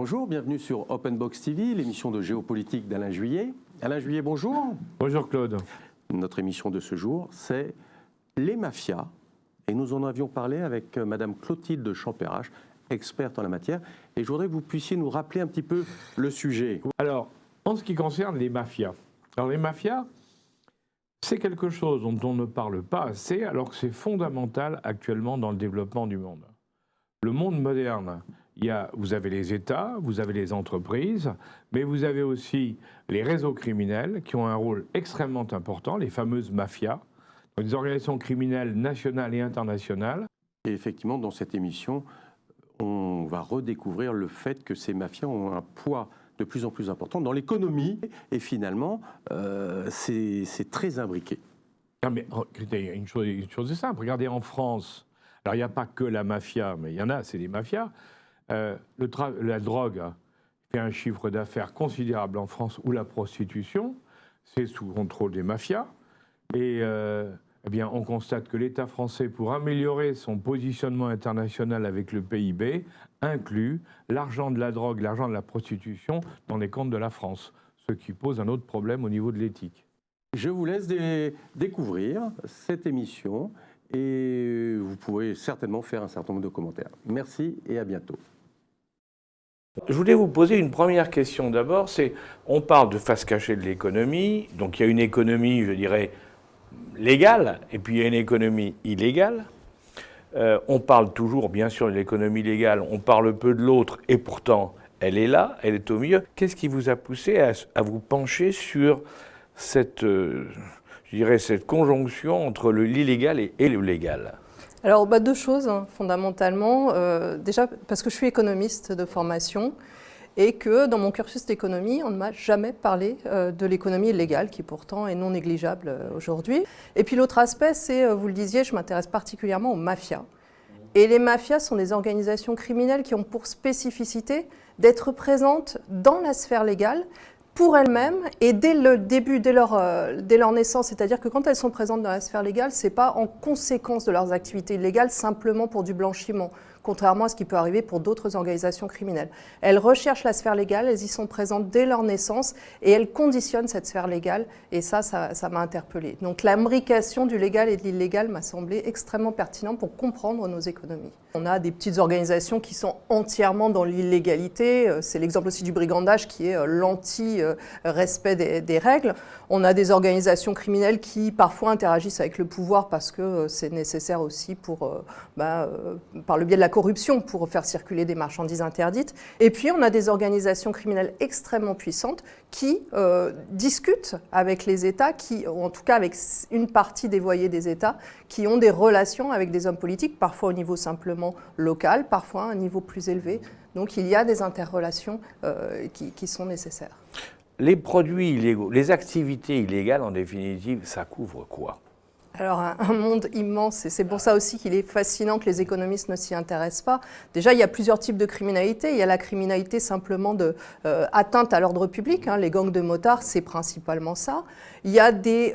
Bonjour, bienvenue sur Open Box TV, l'émission de géopolitique d'Alain Juillet. Alain Juillet, bonjour. Bonjour Claude. Notre émission de ce jour, c'est les mafias. Et nous en avions parlé avec Madame Clotilde Champérache, experte en la matière. Et je voudrais que vous puissiez nous rappeler un petit peu le sujet. Alors, en ce qui concerne les mafias, alors les mafias, c'est quelque chose dont on ne parle pas assez, alors que c'est fondamental actuellement dans le développement du monde. Le monde moderne, vous avez les États, vous avez les entreprises, mais vous avez aussi les réseaux criminels qui ont un rôle extrêmement important, les fameuses mafias, des organisations criminelles nationales et internationales. Et effectivement, dans cette émission, on va redécouvrir le fait que ces mafias ont un poids de plus en plus important dans l'économie, et finalement, c'est très imbriqué. Non, mais il y a une chose simple, regardez en France, alors il n'y a pas que la mafia, mais il y en a, c'est des mafias. La drogue fait un chiffre d'affaires considérable en France, où la prostitution, c'est sous contrôle des mafias. Et eh bien, on constate que l'État français, pour améliorer son positionnement international avec le PIB, inclut l'argent de la drogue, l'argent de la prostitution dans les comptes de la France, ce qui pose un autre problème au niveau de l'éthique. Je vous laisse découvrir cette émission et vous pouvez certainement faire un certain nombre de commentaires. Merci et à bientôt. Je voulais vous poser une première question d'abord, c'est, on parle de face cachée de l'économie, donc il y a une économie, je dirais, légale, et puis il y a une économie illégale. On parle toujours, bien sûr, de l'économie légale, on parle peu de l'autre, et pourtant, elle est là, elle est au milieu. Qu'est-ce qui vous a poussé à vous pencher sur cette, je dirais, cette conjonction entre l'illégal et le légal ? Alors, deux choses, fondamentalement. Déjà, parce que je suis économiste de formation et que dans mon cursus d'économie, on ne m'a jamais parlé de l'économie illégale, qui pourtant est non négligeable aujourd'hui. Et puis l'autre aspect, c'est, vous le disiez, je m'intéresse particulièrement aux mafias. Et les mafias sont des organisations criminelles qui ont pour spécificité d'être présentes dans la sphère légale, pour elles-mêmes et dès le début, dès leur naissance, c'est-à-dire que quand elles sont présentes dans la sphère légale, ce n'est pas en conséquence de leurs activités illégales, simplement pour du blanchiment, contrairement à ce qui peut arriver pour d'autres organisations criminelles. Elles recherchent la sphère légale, elles y sont présentes dès leur naissance et elles conditionnent cette sphère légale et ça m'a interpellée. Donc l'imbrication du légal et de l'illégal m'a semblé extrêmement pertinent pour comprendre nos économies. On a des petites organisations qui sont entièrement dans l'illégalité, c'est l'exemple aussi du brigandage qui est l'anti-respect des règles. On a des organisations criminelles qui parfois interagissent avec le pouvoir parce que c'est nécessaire aussi pour, par le biais de la corruption pour faire circuler des marchandises interdites. Et puis on a des organisations criminelles extrêmement puissantes qui discutent avec les États, ou en tout cas avec une partie dévoyée des États, qui ont des relations avec des hommes politiques, parfois au niveau simplement local, parfois à un niveau plus élevé. Donc il y a des interrelations qui sont nécessaires. Les produits illégaux, les activités illégales, en définitive, ça couvre quoi ? Alors un monde immense, et c'est pour ça aussi qu'il est fascinant que les économistes ne s'y intéressent pas. Déjà, il y a plusieurs types de criminalité. Il y a la criminalité simplement de atteinte à l'ordre public. Les gangs de motards, c'est principalement ça. Il y a des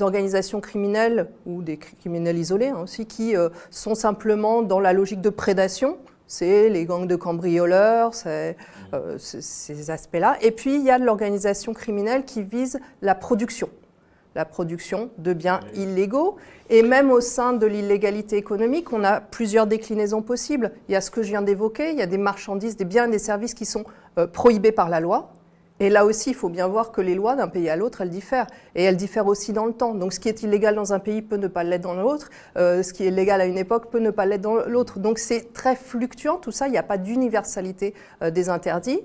organisations criminelles ou des criminels isolés aussi qui sont simplement dans la logique de prédation. C'est les gangs de cambrioleurs, ces aspects-là. Et puis, il y a l'organisation criminelle qui vise la production de biens illégaux. Et même au sein de l'illégalité économique, on a plusieurs déclinaisons possibles. Il y a ce que je viens d'évoquer, il y a des marchandises, des biens et des services qui sont prohibés par la loi. Et là aussi, il faut bien voir que les lois d'un pays à l'autre, elles diffèrent. Et elles diffèrent aussi dans le temps. Donc ce qui est illégal dans un pays peut ne pas l'être dans l'autre. Ce qui est légal à une époque peut ne pas l'être dans l'autre. Donc c'est très fluctuant, tout ça. Il n'y a pas d'universalité des interdits.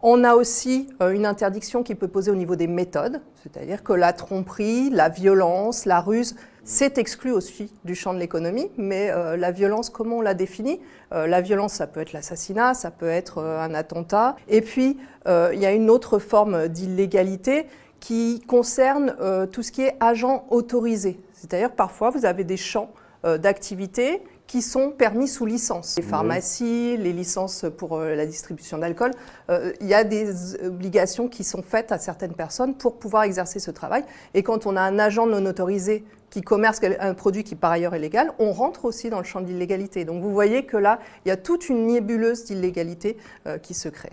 On a aussi une interdiction qui peut poser au niveau des méthodes, c'est-à-dire que la tromperie, la violence, la ruse, c'est exclu aussi du champ de l'économie, mais la violence, comment on la définit ? La violence, ça peut être l'assassinat, ça peut être un attentat. Et puis, il y a une autre forme d'illégalité qui concerne tout ce qui est agent autorisé. C'est-à-dire, parfois, vous avez des champs d'activité qui sont permis sous licence. Les pharmacies, les licences pour la distribution d'alcool, il y a des obligations qui sont faites à certaines personnes pour pouvoir exercer ce travail. Et quand on a un agent non autorisé qui commerce un produit qui par ailleurs est légal, on rentre aussi dans le champ de l'illégalité. Donc vous voyez que là, il y a toute une nébuleuse d'illégalité qui se crée.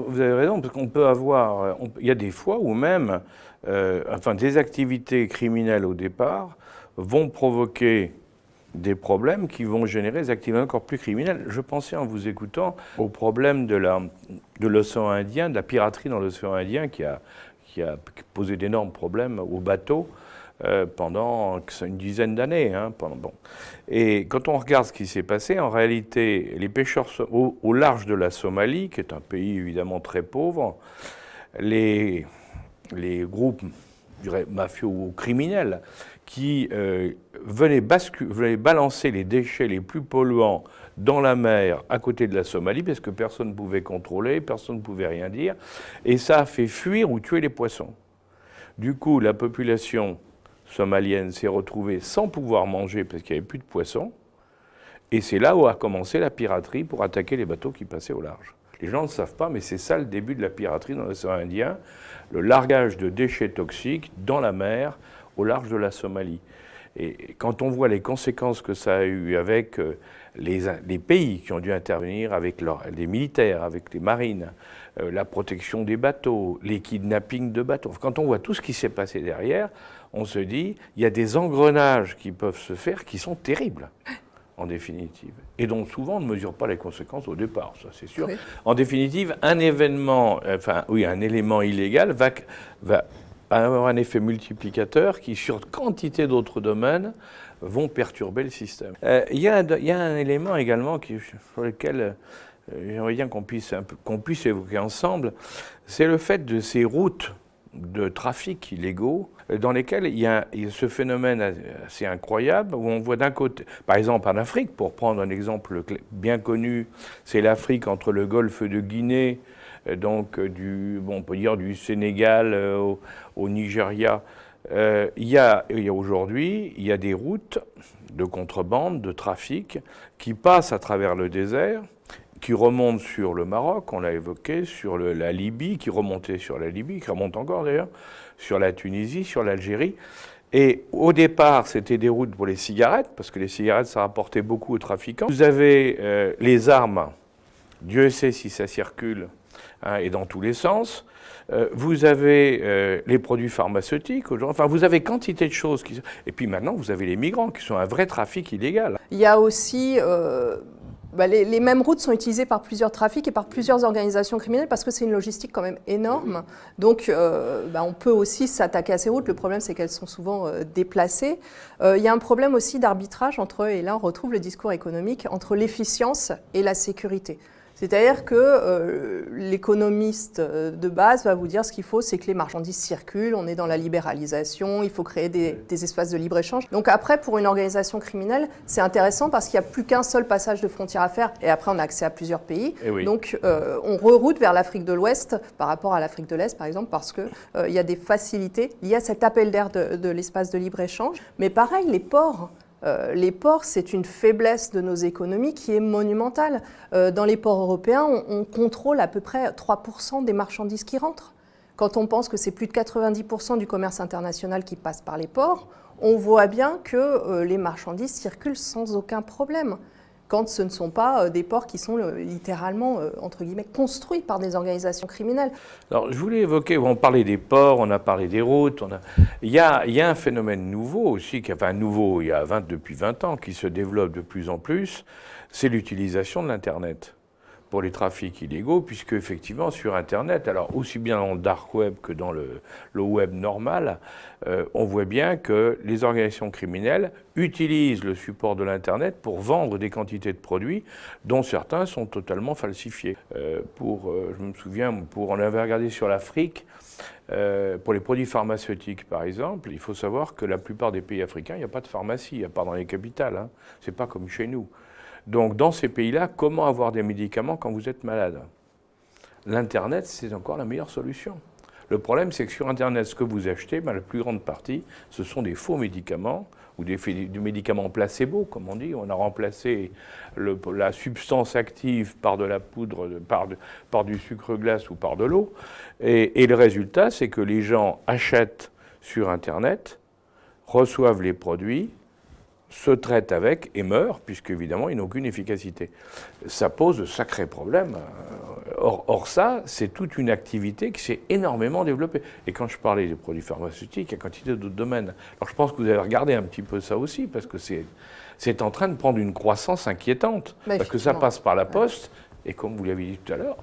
Vous avez raison, parce qu'on peut avoir... Il y a des fois où même des activités criminelles au départ vont provoquer des problèmes qui vont générer des activités encore plus criminelles. Je pensais en vous écoutant au problème de l'océan Indien, de la piraterie dans l'océan Indien qui a posé d'énormes problèmes aux bateaux pendant une dizaine d'années. Et quand on regarde ce qui s'est passé, en réalité, les pêcheurs au large de la Somalie, qui est un pays évidemment très pauvre, les groupes, je dirais, mafieux ou criminels, qui venaient balancer les déchets les plus polluants dans la mer à côté de la Somalie, parce que personne ne pouvait contrôler, personne ne pouvait rien dire, et ça a fait fuir ou tuer les poissons. Du coup, la population somalienne s'est retrouvée sans pouvoir manger parce qu'il n'y avait plus de poissons, et c'est là où a commencé la piraterie pour attaquer les bateaux qui passaient au large. Les gens ne savent pas, mais c'est ça le début de la piraterie dans l'océan Indien, le largage de déchets toxiques dans la mer au large de la Somalie. Et quand on voit les conséquences que ça a eu avec les pays qui ont dû intervenir, avec les militaires, avec les marines, la protection des bateaux, les kidnappings de bateaux, quand on voit tout ce qui s'est passé derrière, on se dit, il y a des engrenages qui peuvent se faire qui sont terribles, en définitive, et dont souvent on ne mesure pas les conséquences au départ, ça c'est sûr. Oui. En définitive, un élément illégal va avoir un effet multiplicateur qui, sur quantité d'autres domaines, vont perturber le système. Il y a un élément également sur lequel j'aimerais bien qu'on puisse évoquer ensemble, c'est le fait de ces routes de trafic illégaux dans lesquelles il y a ce phénomène assez incroyable où on voit d'un côté, par exemple en Afrique, pour prendre un exemple bien connu, c'est l'Afrique entre le golfe de Guinée, donc on peut dire du Sénégal au Nigeria. Aujourd'hui, il y a des routes de contrebande, de trafic, qui passent à travers le désert, qui remontent sur le Maroc, on l'a évoqué, sur la Libye, qui remontait sur la Libye, qui remonte encore d'ailleurs, sur la Tunisie, sur l'Algérie. Et au départ, c'était des routes pour les cigarettes, parce que les cigarettes, ça rapportait beaucoup aux trafiquants. Vous avez les armes, Dieu sait si ça circule, et dans tous les sens. Vous avez les produits pharmaceutiques, enfin vous avez quantité de choses. Et puis maintenant, vous avez les migrants qui sont un vrai trafic illégal. Il y a aussi... les mêmes routes sont utilisées par plusieurs trafics et par plusieurs organisations criminelles parce que c'est une logistique quand même énorme. Donc on peut aussi s'attaquer à ces routes. Le problème, c'est qu'elles sont souvent déplacées. Il y a un problème aussi d'arbitrage et là on retrouve le discours économique, entre l'efficience et la sécurité. C'est-à-dire que l'économiste de base va vous dire ce qu'il faut, c'est que les marchandises circulent, on est dans la libéralisation, il faut créer des espaces de libre-échange. Donc après, pour une organisation criminelle, c'est intéressant parce qu'il n'y a plus qu'un seul passage de frontière à faire et après on a accès à plusieurs pays. Oui. Donc on reroute vers l'Afrique de l'Ouest par rapport à l'Afrique de l'Est, par exemple, parce qu'il y a des facilités liées à cet appel d'air de l'espace de libre-échange. Mais pareil, les ports, c'est une faiblesse de nos économies qui est monumentale. Dans les ports européens, on contrôle à peu près 3% des marchandises qui rentrent. Quand on pense que c'est plus de 90% du commerce international qui passe par les ports, on voit bien que les marchandises circulent sans aucun problème. Quand ce ne sont pas des ports qui sont littéralement, entre guillemets, construits par des organisations criminelles. Alors, je voulais évoquer, on parlait des ports, on a parlé des routes, il y a un phénomène nouveau aussi, depuis 20 ans, qui se développe de plus en plus, c'est l'utilisation de l'Internet pour les trafics illégaux, puisque effectivement sur Internet, alors aussi bien dans le dark web que dans le web normal, on voit bien que les organisations criminelles utilisent le support de l'Internet pour vendre des quantités de produits dont certains sont totalement falsifiés. Je me souviens, on avait regardé sur l'Afrique, pour les produits pharmaceutiques par exemple, il faut savoir que la plupart des pays africains, il n'y a pas de pharmacie, à part dans les capitales, c'est pas comme chez nous. Donc, dans ces pays-là, comment avoir des médicaments quand vous êtes malade? L'Internet, c'est encore la meilleure solution. Le problème, c'est que sur Internet, ce que vous achetez, la plus grande partie, ce sont des faux médicaments ou des médicaments placebo, comme on dit. On a remplacé la substance active par de la poudre, par du sucre glace ou par de l'eau. Et le résultat, c'est que les gens achètent sur Internet, reçoivent les produits, se traitent avec et meurent, puisqu'évidemment, ils n'ont aucune efficacité. Ça pose de sacrés problèmes. Or ça, c'est toute une activité qui s'est énormément développée. Et quand je parlais des produits pharmaceutiques, il y a quantité d'autres domaines. Alors je pense que vous avez regardé un petit peu ça aussi, parce que c'est en train de prendre une croissance inquiétante. Parce que ça passe par la poste, et comme vous l'avez dit tout à l'heure,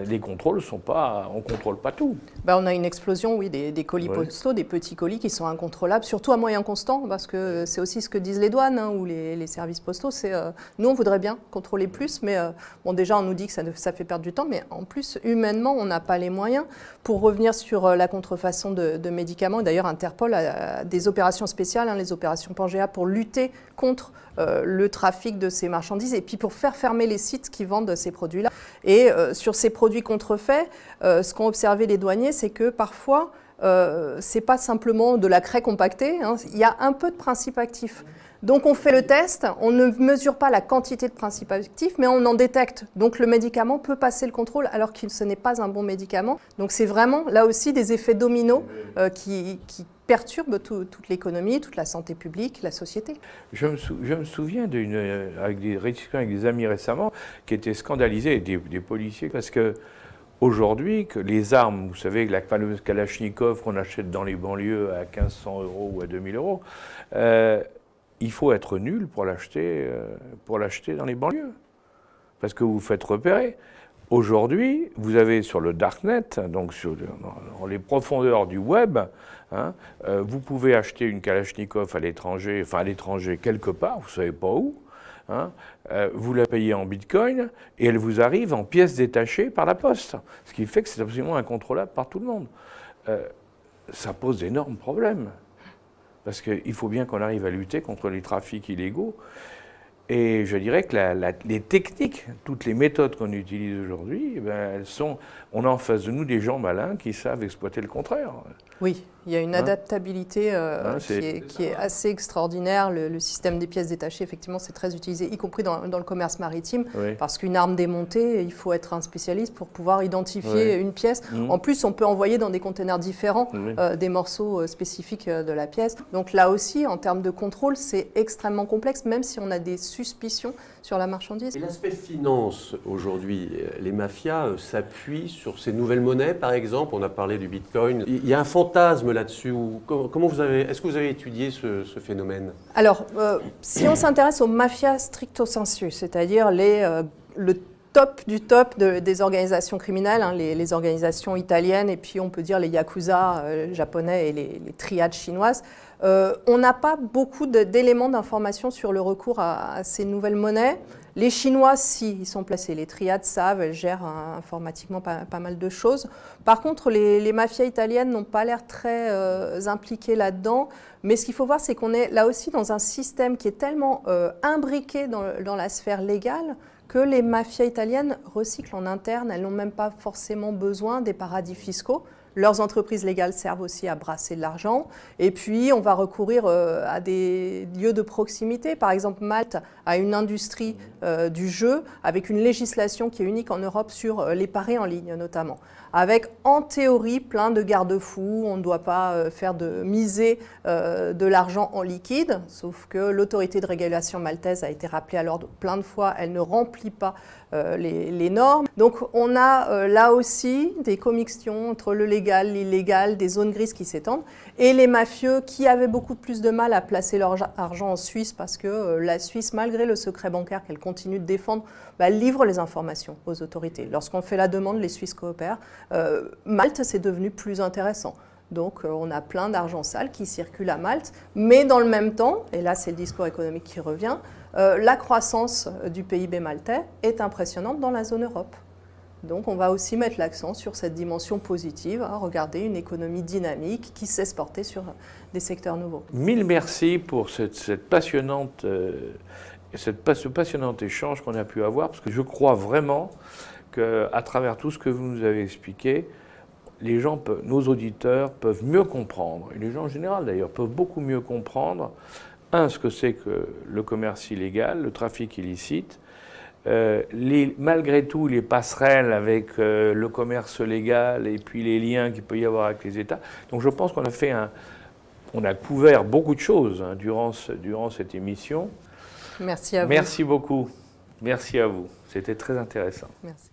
les contrôles sont pas, on ne contrôle pas tout. On a une explosion, oui, des colis postaux, des petits colis qui sont incontrôlables, surtout à moyen constant, parce que c'est aussi ce que disent les douanes ou les services postaux. Nous, on voudrait bien contrôler plus, mais déjà, on nous dit que ça fait perdre du temps, mais en plus, humainement, on n'a pas les moyens. Pour revenir sur la contrefaçon de médicaments, d'ailleurs, Interpol a des opérations spéciales, les opérations Pangea, pour lutter contre le trafic de ces marchandises et puis pour faire fermer les sites qui vendent ces produits-là. Et sur ces produits contrefaits, ce qu'ont observé les douaniers, c'est que parfois, ce n'est pas simplement de la craie compactée, il y a un peu de principe actif. Donc on fait le test, on ne mesure pas la quantité de principe actif, mais on en détecte. Donc le médicament peut passer le contrôle alors que ce n'est pas un bon médicament. Donc c'est vraiment là aussi des effets dominos qui perturbent toute l'économie, toute la santé publique, la société. Je me souviens avec des amis récemment qui étaient scandalisés, des policiers, parce que aujourd'hui, que les armes, vous savez, la fameuse Kalachnikov qu'on achète dans les banlieues à 1 500 € ou à 2 000 €, il faut être nul pour l'acheter dans les banlieues, parce que vous vous faites repérer. Aujourd'hui, vous avez sur le Darknet, donc dans les profondeurs du web, vous pouvez acheter une Kalachnikov à l'étranger, enfin à l'étranger quelque part, vous ne savez pas où, vous la payez en bitcoin et elle vous arrive en pièces détachées par la poste, ce qui fait que c'est absolument incontrôlable par tout le monde. Ça pose d'énormes problèmes, parce qu'il faut bien qu'on arrive à lutter contre les trafics illégaux. Et je dirais que les techniques, toutes les méthodes qu'on utilise aujourd'hui, on a en face de nous des gens malins qui savent exploiter le contraire. Oui, il y a une adaptabilité qui est assez extraordinaire. Le système des pièces détachées, effectivement, c'est très utilisé, y compris dans le commerce maritime, parce qu'une arme démontée, il faut être un spécialiste pour pouvoir identifier une pièce. En plus, on peut envoyer dans des containers différents des morceaux spécifiques de la pièce. Donc là aussi, en termes de contrôle, c'est extrêmement complexe, même si on a des suspicions sur la marchandise. Et l'aspect finance, aujourd'hui, les mafias s'appuient sur ces nouvelles monnaies, par exemple. On a parlé du Bitcoin. Il y a un fantasme là-dessus. Est-ce que vous avez étudié ce phénomène? Alors, si on s'intéresse aux mafias stricto sensu, c'est-à-dire le top du top des organisations criminelles, les organisations italiennes, et puis on peut dire les yakuza japonais et les triades chinoises, on n'a pas beaucoup d'éléments d'information sur le recours à ces nouvelles monnaies. Les Chinois, si, ils sont placés. Les triades savent, elles gèrent informatiquement pas mal de choses. Par contre, les mafias italiennes n'ont pas l'air très impliquées là-dedans. Mais ce qu'il faut voir, c'est qu'on est là aussi dans un système qui est tellement imbriqué dans la sphère légale que les mafias italiennes recyclent en interne. Elles n'ont même pas forcément besoin des paradis fiscaux. Leurs entreprises légales servent aussi à brasser de l'argent. Et puis, on va recourir à des lieux de proximité. Par exemple, Malte a une industrie du jeu avec une législation qui est unique en Europe sur les paris en ligne notamment. Avec, en théorie, plein de garde-fous. On ne doit pas miser de l'argent en liquide, sauf que l'autorité de régulation maltaise a été rappelée à l'ordre plein de fois. Elle ne remplit pas les normes. Donc on a là aussi des commixtions entre le légal, l'illégal, des zones grises qui s'étendent, et les mafieux qui avaient beaucoup plus de mal à placer leur argent en Suisse parce que la Suisse, malgré le secret bancaire qu'elle continue de défendre, livre les informations aux autorités. Lorsqu'on fait la demande, les Suisses coopèrent. Malte, c'est devenu plus intéressant. Donc on a plein d'argent sale qui circule à Malte, mais dans le même temps, et là c'est le discours économique qui revient, la croissance du PIB maltais est impressionnante dans la zone Europe. Donc on va aussi mettre l'accent sur cette dimension positive, regarder une économie dynamique qui sait se porter sur des secteurs nouveaux. Mille merci pour ce passionnant échange qu'on a pu avoir, parce que je crois vraiment qu'à travers tout ce que vous nous avez expliqué, les gens, nos auditeurs peuvent mieux comprendre, et les gens en général d'ailleurs, peuvent beaucoup mieux comprendre, ce que c'est que le commerce illégal, le trafic illicite, malgré tout les passerelles avec le commerce légal et puis les liens qu'il peut y avoir avec les États. Donc je pense qu'on a fait on a couvert beaucoup de choses hein, durant cette émission. Merci à vous. Merci beaucoup. Merci à vous. C'était très intéressant. Merci.